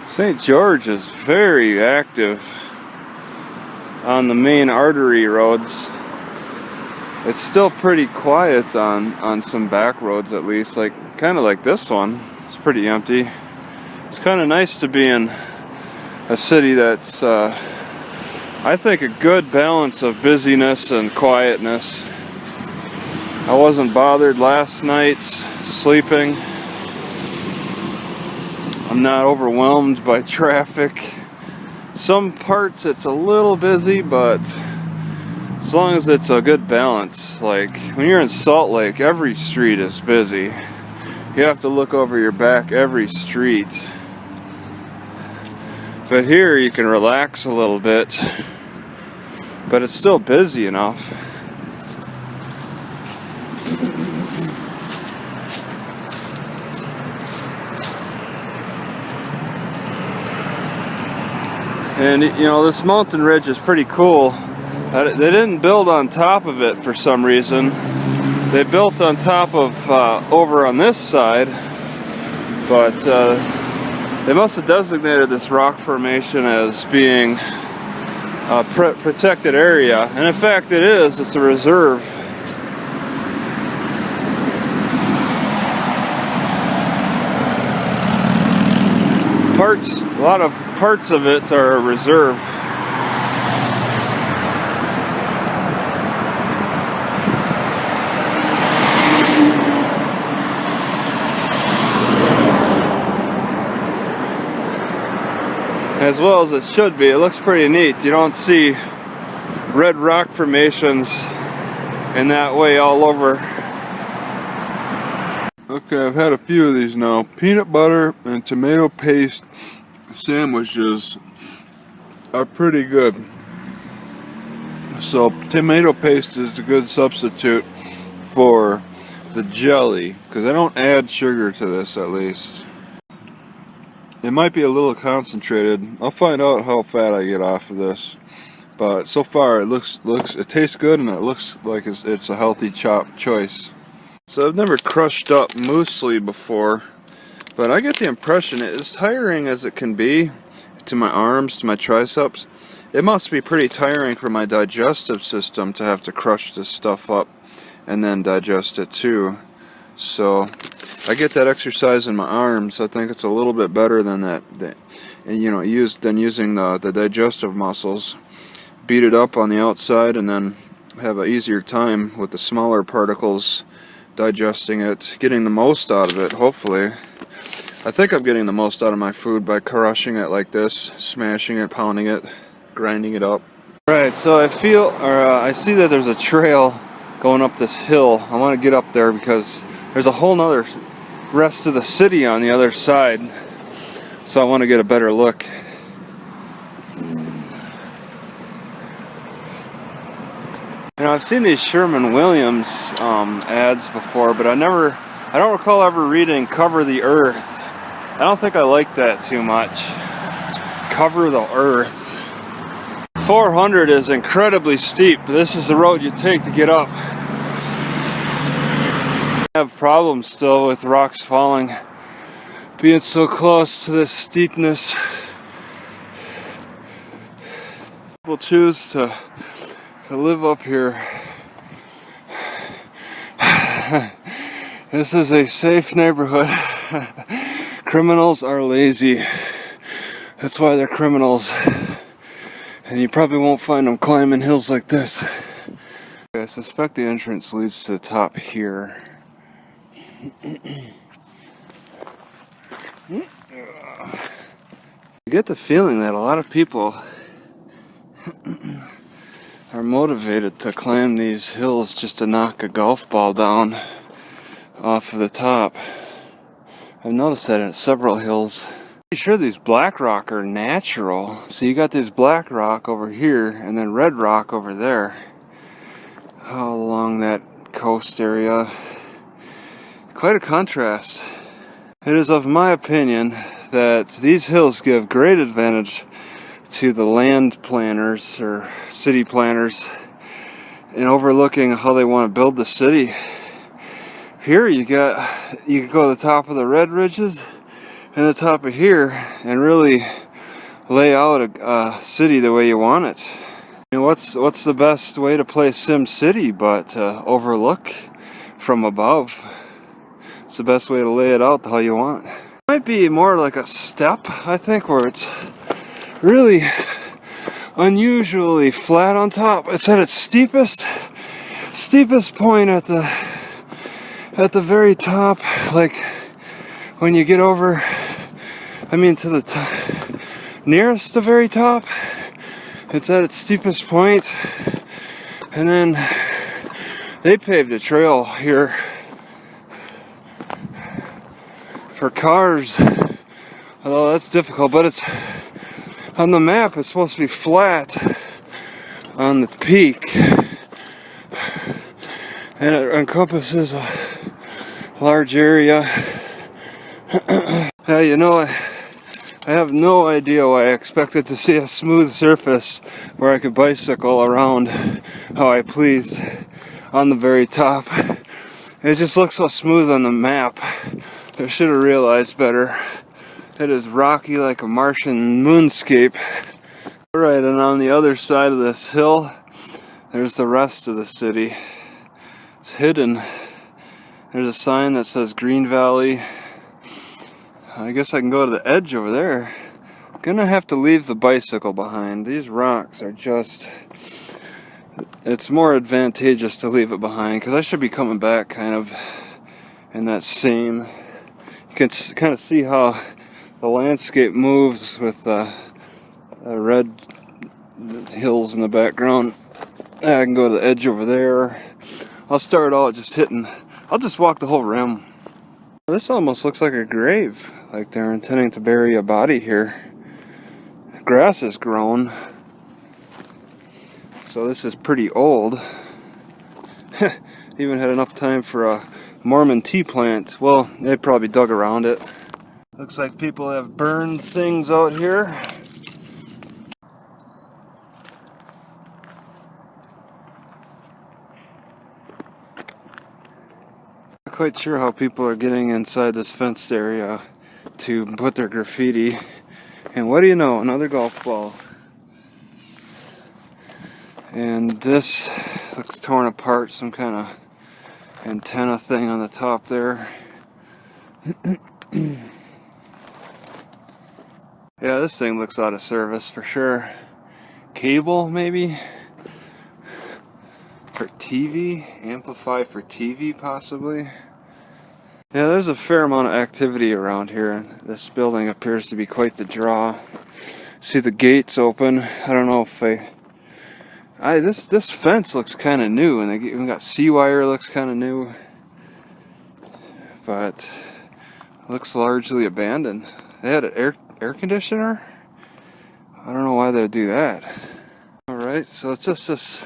St. George is very active on the main artery roads. It's still pretty quiet on some back roads, at least, like kind of like this one. It's pretty empty. It's kind of nice to be in a city that's I think a good balance of busyness and quietness. I wasn't bothered last night sleeping. I'm not overwhelmed by traffic. Some parts it's a little busy, but as long as it's a good balance. Like when you're in Salt Lake, every street is busy. You have to look over your back every street. But here you can relax a little bit, but it's still busy enough. And you know, this mountain ridge is pretty cool. They didn't build on top of it for some reason. They built on top of over on this side, but they must have designated this rock formation as being a protected area. And in fact it is. It's a reserve. A lot of parts of it are a reserve. As well as it should be. It looks pretty neat. You don't see red rock formations in that way all over. Okay, I've had a few of these now. Peanut butter and tomato paste sandwiches are pretty good. So tomato paste is a good substitute for the jelly, because I don't add sugar to this, at least. It might be a little concentrated. I'll find out how fat I get off of this. But so far it tastes good, and it looks like it's a healthy choice. So I've never crushed up muesli before, but I get the impression it is tiring as it can be to my arms, to my triceps. It must be pretty tiring for my digestive system to have to crush this stuff up and then digest it too. So I get that exercise in my arms. I think it's a little bit better than using the digestive muscles. Beat it up on the outside and then have an easier time with the smaller particles digesting it, getting the most out of it, hopefully. I think I'm getting the most out of my food by crushing it like this, smashing it, pounding it, grinding it up. Right, so I see that there's a trail going up this hill. I want to get up there because there's a whole nother rest of the city on the other side. So I want to get a better look. You know, I've seen these Sherwin-Williams ads before, but I don't recall ever reading Cover the Earth. I don't think I like that too much. Cover the Earth. 400 is incredibly steep. This is the road you take to get up. I have problems still with rocks falling, being so close to this steepness. People choose to live up here. This is a safe neighborhood. Criminals are lazy. That's why they're criminals. And you probably won't find them climbing hills like this. I suspect the entrance leads to the top here. You get the feeling that a lot of people are motivated to climb these hills just to knock a golf ball down off of the top. I've noticed that at several hills. Pretty sure these black rock are natural. So you got this black rock over here and then red rock over there. All along that coast area. Quite a contrast. It is of my opinion that these hills give great advantage to the land planners or city planners in overlooking how they want to build the city. Here you can go to the top of the red ridges in the top of here and really lay out a city the way you want it. And what's the best way to play Sim City but to overlook from above? It's the best way to lay it out how you want. It might be more like a step, I think, where it's really unusually flat on top. It's at its steepest point at the very top, like when you get over, I mean to the nearest the very top, it's at its steepest point. And then they paved a trail here for cars, although that's difficult, but it's on the map, it's supposed to be flat on the peak, and it encompasses a large area. You know, I have no idea why I expected to see a smooth surface where I could bicycle around how I please on the very top. It just looks so smooth on the map. I should have realized better. It is rocky like a Martian moonscape. Alright, and on the other side of this hill, there's the rest of the city. It's hidden. There's a sign that says Green Valley. I guess I can go to the edge over there. I'm gonna have to leave the bicycle behind. These rocks are just... It's more advantageous to leave it behind because I should be coming back kind of in that same... You can kind of see how the landscape moves with the red hills in the background. I can go to the edge over there. I'll start out just hitting... I'll just walk the whole rim. This almost looks like a grave, like they're intending to bury a body here. Grass is grown, so this is pretty old. Even had enough time for a Mormon tea plant. Well, they probably dug around it. Looks like people have burned things out here. Not quite sure how people are getting inside this fenced area to put their graffiti. And what do you know? Another golf ball. And this looks torn apart, some kind of antenna thing on the top there. Yeah, this thing looks out of service for sure. Cable, maybe? For TV? Amplify for TV, possibly? Yeah, there's a fair amount of activity around here. This building appears to be quite the draw. See the gates open. I don't know if this fence looks kind of new, and they even got sea wire. Looks kind of new, but looks largely abandoned. They had an air conditioner. I don't know why they'd do that. All right, so it's just this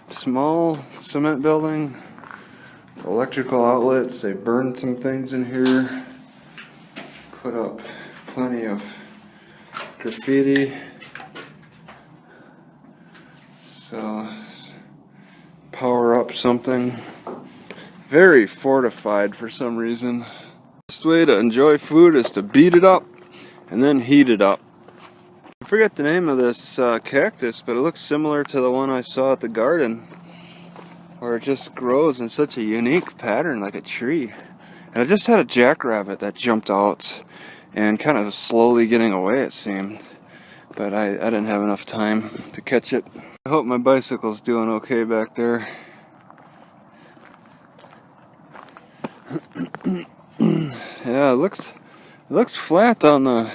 small cement building. Electrical outlets. They burned some things in here. Put up plenty of graffiti. So, power up something. Very fortified for some reason. Best way to enjoy food is to beat it up and then heat it up. I forget the name of this cactus, but it looks similar to the one I saw at the garden, where it just grows in such a unique pattern like a tree. And I just had a jackrabbit that jumped out and kind of slowly getting away, it seemed. But I didn't have enough time to catch it. I hope my bicycle's doing okay back there. Yeah, it looks flat on the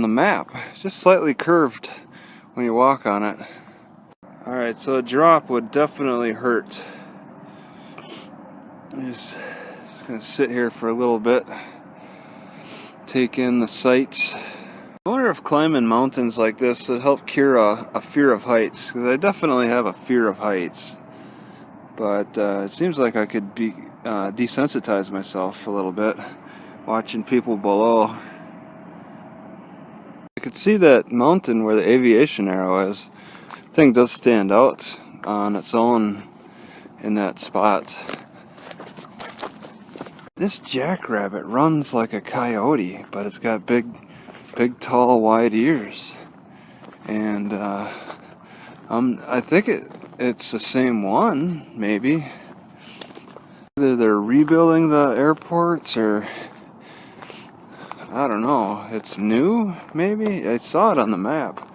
map. It's just slightly curved when you walk on it. Alright, so a drop would definitely hurt. I'm just gonna sit here for a little bit, take in the sights. I wonder if climbing mountains like this would help cure a fear of heights, because I definitely have a fear of heights. But it seems like I could desensitize myself a little bit watching people below. I could see that mountain where the aviation arrow is. The thing does stand out on its own in that spot. This jackrabbit runs like a coyote, but it's got big, tall, wide ears. And I think it's the same one, maybe. Either they're rebuilding the airports or I don't know. It's new, maybe? I saw it on the map.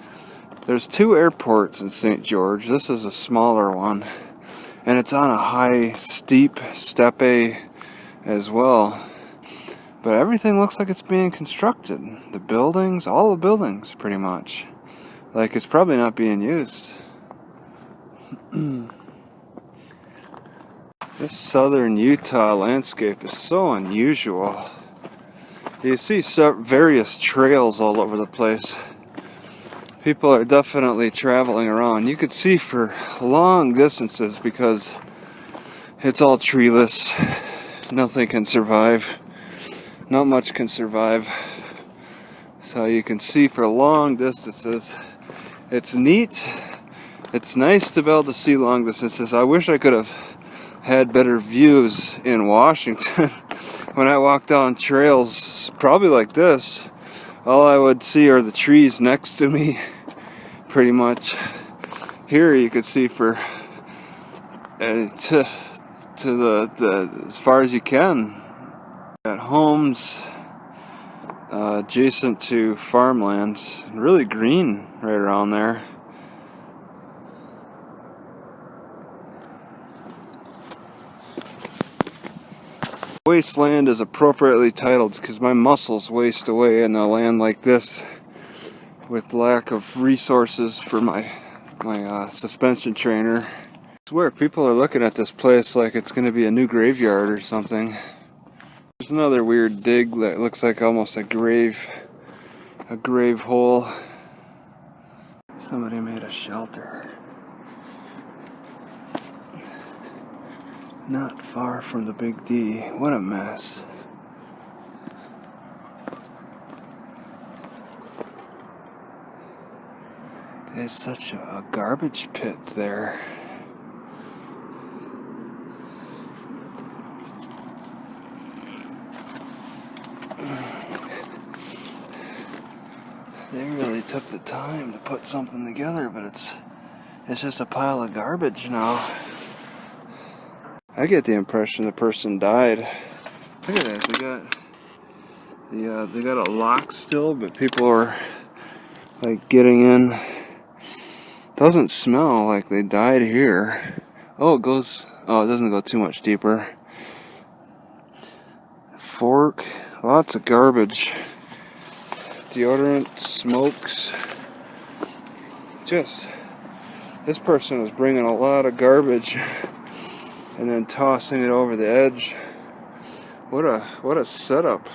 There's 2 airports in St. George. This is a smaller one. And it's on a high, steep steppe as well. But everything looks like it's being constructed. The buildings, all the buildings, pretty much. Like it's probably not being used. This southern Utah landscape is so unusual. You see various trails all over the place. People are definitely traveling around. You could see for long distances because it's all treeless. Nothing can survive. Not much can survive. So you can see for long distances. It's neat. It's nice to be able to see long distances. I wish I could have had better views in Washington. When I walk down trails, probably like this, all I would see are the trees next to me, pretty much. Here you could see for to the as far as you can. Got homes adjacent to farmlands, really green right around there. Wasteland is appropriately titled because my muscles waste away in a land like this with lack of resources for my suspension trainer. I swear people are looking at this place like it's going to be a new graveyard or something. There's another weird dig that looks like almost a grave hole. Somebody made a shelter. Not far from the Big D. What a mess. There's such a garbage pit there. They really took the time to put something together, but it's just a pile of garbage now. I get the impression the person died. Look at that. They got a lock still, but people are like getting in. Doesn't smell like they died here. Oh, it doesn't go too much deeper. Fork, lots of garbage. Deodorant, smokes. This person was bringing a lot of garbage and then tossing it over the edge. What a setup.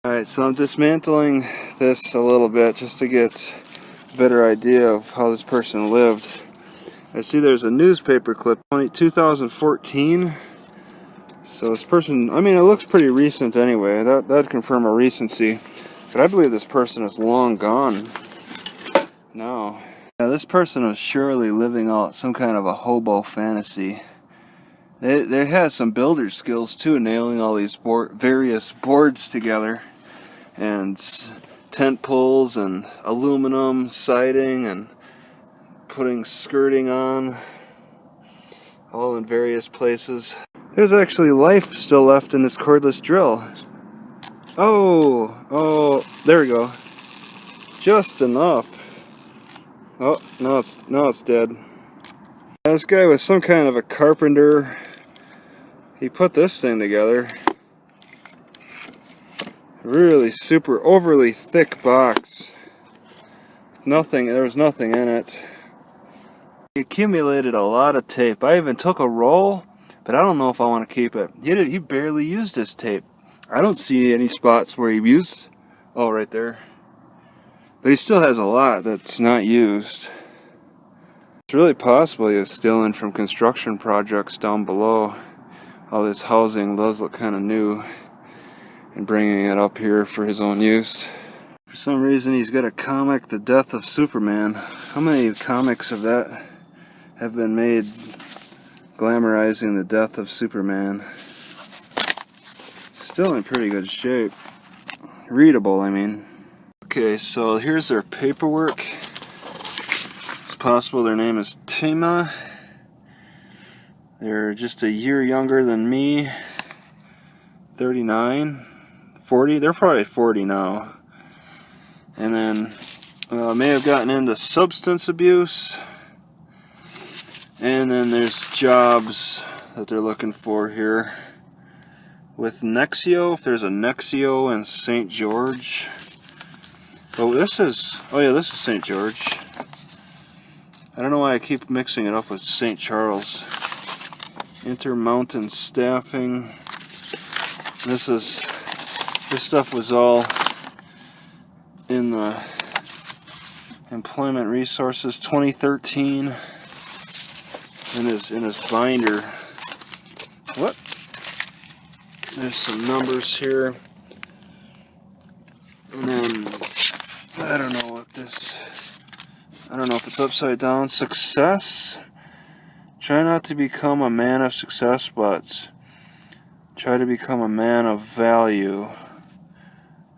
Alright, so I'm dismantling this a little bit just to get a better idea of how this person lived. I see there's a newspaper clip, 2014. So this person, I mean, it looks pretty recent anyway. That'd confirm a recency. But I believe this person is long gone now. Yeah, this person was surely living out some kind of a hobo fantasy. They had some builder skills too, nailing all these various boards together, and tent poles and aluminum siding and putting skirting on, all in various places. There's actually life still left in this cordless drill. Oh, there we go. Just enough. Oh, now it's dead. This guy was some kind of a carpenter. He put this thing together. Really super overly thick box. There was nothing in it. He accumulated a lot of tape. I even took a roll, but I don't know if I want to keep it. He barely used his tape. I don't see any spots where he used. Oh, right there. But he still has a lot that's not used. It's really possible he was stealing from construction projects down below. All this housing does look kind of new, and bringing it up here for his own use. For some reason he's got a comic, The Death of Superman. How many comics of that have been made glamorizing the death of Superman? still in pretty good shape. Readable, I mean. Okay, so here's their paperwork. It's possible their name is Tima. They're just a year younger than me. 39, 40, they're probably 40 now. And then may have gotten into substance abuse. And then there's jobs that they're looking for here. With Nexio, if there's a Nexio in St. George. Oh, this is St. George. I don't know why I keep mixing it up with St. Charles. Intermountain Staffing. This stuff was all in the Employment Resources 2013 in his binder. What? There's some numbers here. And then I don't know if it's upside down. Success. Try not to become a man of success, but try to become a man of value.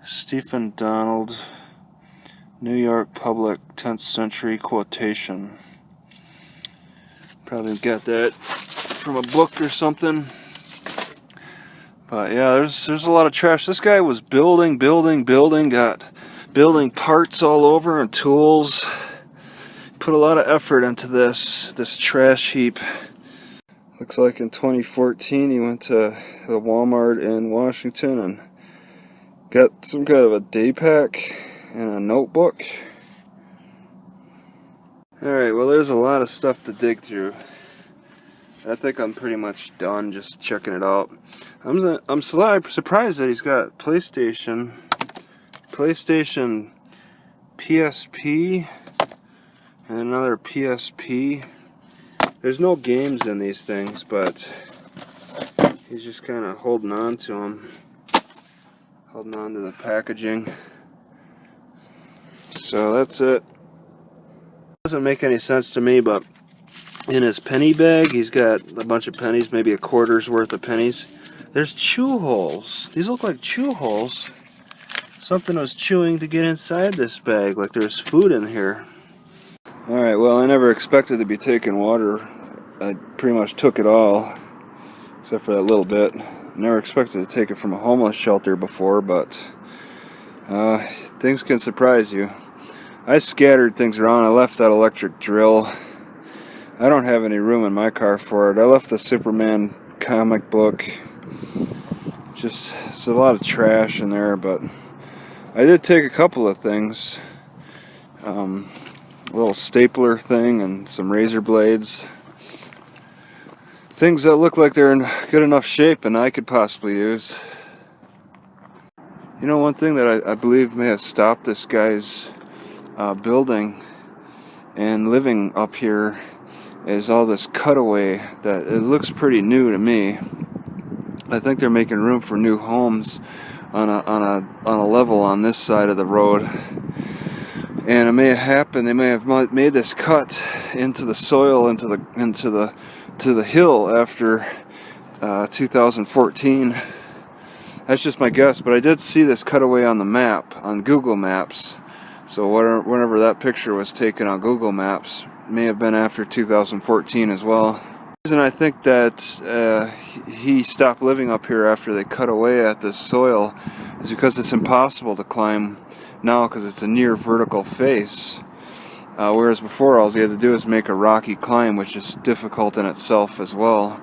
Stephen Donald, New York Public 10th Century Quotation. Probably got that from a book or something. But yeah, there's a lot of trash. This guy was building, got building parts all over and tools. Put a lot of effort into this trash heap. Looks like in 2014 he went to the Walmart in Washington and got some kind of a day pack and a notebook. Alright, well there's a lot of stuff to dig through. I think I'm pretty much done just checking it out. I'm surprised that he's got PlayStation, PSP, and another PSP. There's no games in these things, but he's just kind of holding on to them. Holding on to the packaging. So that's it. Doesn't make any sense to me, but in his penny bag, he's got a bunch of pennies, maybe a quarter's worth of pennies. There's chew holes. These look like chew holes. Something was chewing to get inside this bag, like there's food in here. Alright, well, I never expected to be taking water. I pretty much took it all, except for that little bit. I never expected to take it from a homeless shelter before, but things can surprise you. I scattered things around. I left that electric drill. I don't have any room in my car for it. I left the Superman comic book. Just, it's a lot of trash in there, but I did take a couple of things. A little stapler thing and some razor blades. Things that look like they're in good enough shape and I could possibly use. You know, one thing that I believe may have stopped this guy's building and living up here is all this cutaway that it looks pretty new to me. I think they're making room for new homes on a level on this side of the road, and it may have happened. They may have made this cut into the soil, into the hill after 2014. That's just my guess, but I did see this cutaway on the map on Google Maps. So whenever that picture was taken on Google Maps, may have been after 2014 as well. The reason I think that he stopped living up here after they cut away at this soil is because it's impossible to climb now because it's a near vertical face. Whereas before all he had to do is make a rocky climb, which is difficult in itself as well,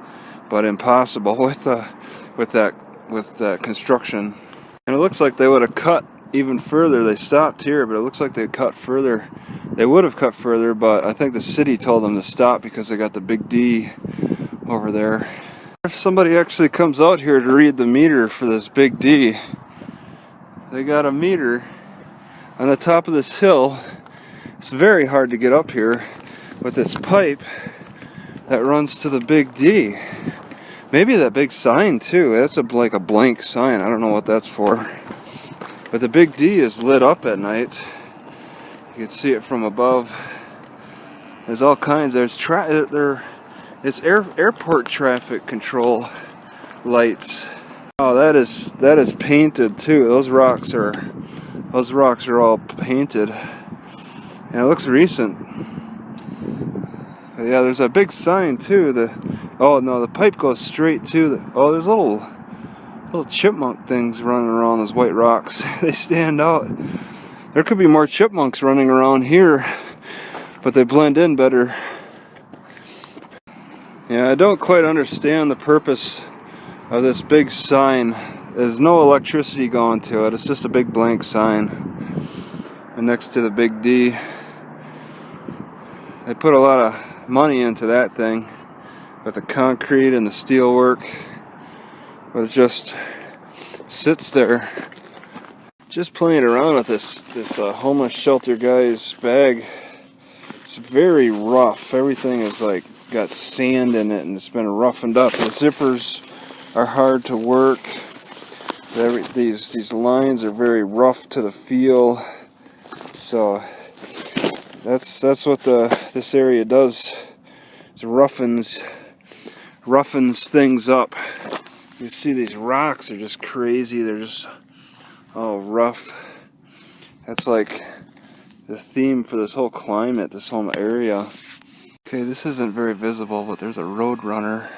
but impossible with that construction. And it looks like they would have cut even further. They stopped here, but it looks like they cut further. They would have cut further, but I think the city told them to stop because they got the big D over there. If somebody actually comes out here to read the meter for this big D, they got a meter on the top of this hill. It's very hard to get up here with this pipe that runs to the big D. Maybe that big sign too. That's like a blank sign. I don't know what that's for. But the big D is lit up at night. You can see it from above. There's all kinds. It's airport traffic control lights. Oh, that is painted too. Those rocks are all painted, and it looks recent. Yeah, there's a big sign too. Oh no, the pipe goes straight to oh, there's little chipmunk things running around those white rocks. They stand out. There could be more chipmunks running around here, but they blend in better. Yeah, I don't quite understand the purpose of this big sign. There's no electricity going to it. It's just a big blank sign. And next to the big D. They put a lot of money into that thing with the concrete and the steel work, but it just sits there. Just playing around with this homeless shelter guy's bag. It's very rough. Everything is like got sand in it and it's been roughened up. The zippers are hard to work. These lines are very rough to the feel. So that's what this area does. It roughens things up. You see these rocks are just crazy. They're just all rough. That's like the theme for this whole climate, this whole area. Okay, this isn't very visible, but there's a road runner.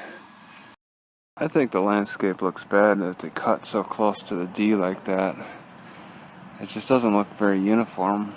I think the landscape looks bad that they cut so close to the D like that. It just doesn't look very uniform.